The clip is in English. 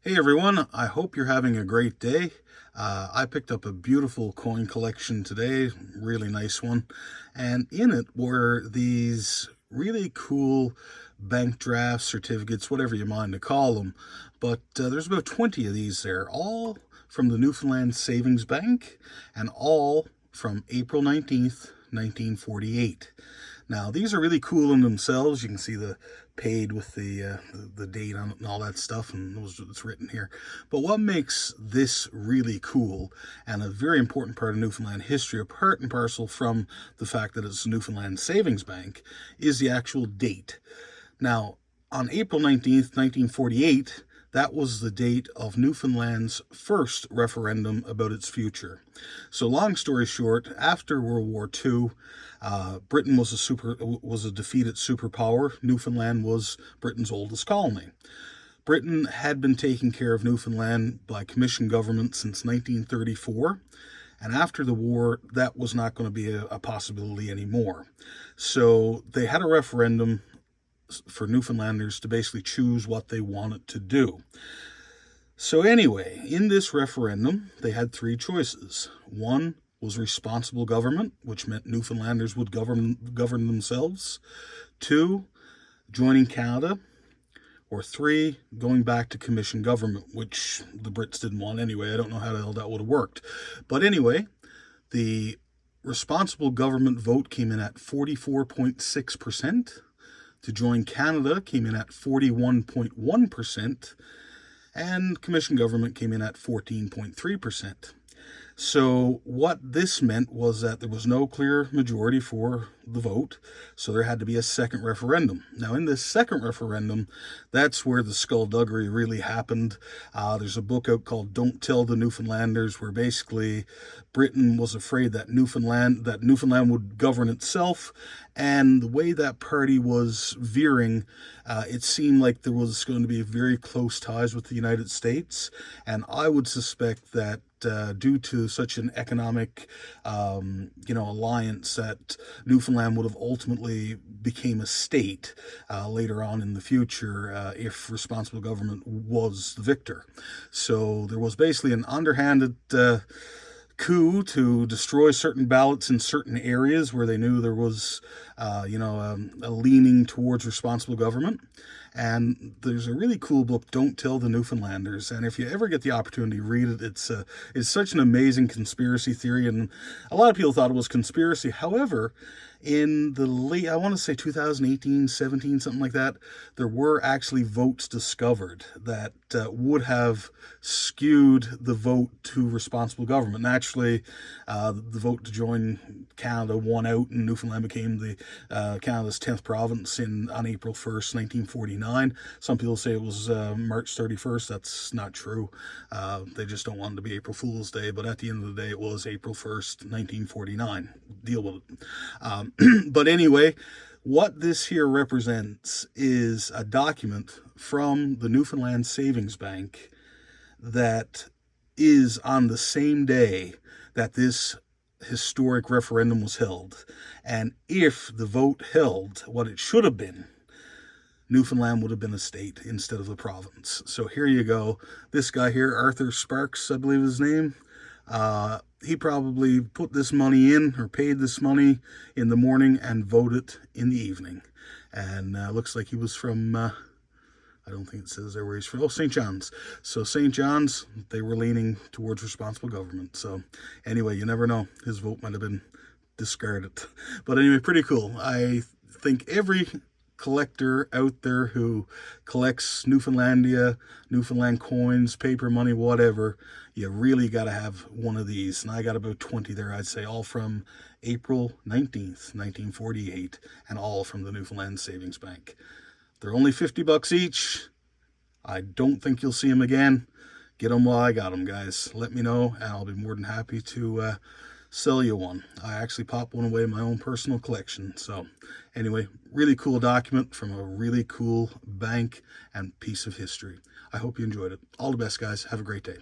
Hey everyone, I hope you're having a great day. I picked up a beautiful coin collection today, really nice one, and in it were these really cool bank draft certificates, whatever you mind to call them. But there's about 20 of these there, all from the Newfoundland Savings Bank and all from April 19th, 1948. Now, these are really cool in themselves. You can see the paid with the date on it and all that stuff, and it's written here. But what makes this really cool and a very important part of Newfoundland history, a part and parcel from the fact that it's a Newfoundland Savings Bank, is the actual date. Now, on April 19th, 1948, that was the date of Newfoundland's first referendum about its future. So, long story short, after World War II, Britain was a defeated superpower. Newfoundland was Britain's oldest colony. Britain had been taking care of Newfoundland by commission government since 1934. And after the war, that was not going to be a possibility anymore. So they had a referendum for Newfoundlanders to basically choose what they wanted to do. So anyway, in this referendum, they had three choices. One was responsible government, which meant Newfoundlanders would govern themselves. Two, joining Canada. Or three, going back to commission government, which the Brits didn't want anyway. I don't know how the hell that would have worked. But anyway, the responsible government vote came in at 44.6%. To join Canada came in at 41.1%, and commission government came in at 14.3%. So what this meant was that there was no clear majority for the vote, so there had to be a second referendum. Now, in this second referendum, that's where the skullduggery really happened. There's a book out called Don't Tell the Newfoundlanders, where basically Britain was afraid that Newfoundland would govern itself, and the way that party was veering, it seemed like there was going to be very close ties with the United States, and I would suspect that due to such an economic, alliance, that Newfoundland would have ultimately became a state later on in the future if responsible government was the victor. So there was basically an underhanded coup to destroy certain ballots in certain areas where they knew there was, a leaning towards responsible government. And there's a really cool book, Don't Tell the Newfoundlanders. And if you ever get the opportunity to read it, it's such an amazing conspiracy theory. And a lot of people thought it was conspiracy. However, in the late, I want to say 2018, 17, something like that, there were actually votes discovered that would have skewed the vote to responsible government. Naturally, the vote to join Canada won out, and Newfoundland became the Canada's 10th province on April 1st, 1949. Some people say it was March 31st. That's not true. They just don't want it to be April Fool's Day, but at the end of the day, it was April 1st, 1949. Deal with it. But anyway, what this here represents is a document from the Newfoundland Savings Bank that is on the same day that this historic referendum was held. And if the vote held what it should have been, Newfoundland would have been a state instead of a province. So here you go. This guy here, Arthur Sparks, I believe his name, he probably put this money in or paid this money in the morning and voted in the evening. And looks like he was from, I don't think it says there where he's from. Oh, St. John's. So St. John's, they were leaning towards responsible government. So anyway, you never know. His vote might have been discarded. But anyway, pretty cool. I think every collector out there who collects Newfoundlandia, Newfoundland coins, paper money, whatever, you really got to have one of these. And I got about 20 there, I'd say, all from April 19th, 1948, and all from the Newfoundland Savings Bank. They're only $50 each. I don't think you'll see them again. Get them while I got them, guys. Let me know, and I'll be more than happy to sell you one. I actually popped one away in my own personal collection. So anyway, really cool document from a really cool bank and piece of history. I hope you enjoyed it. All the best, guys. Have a great day.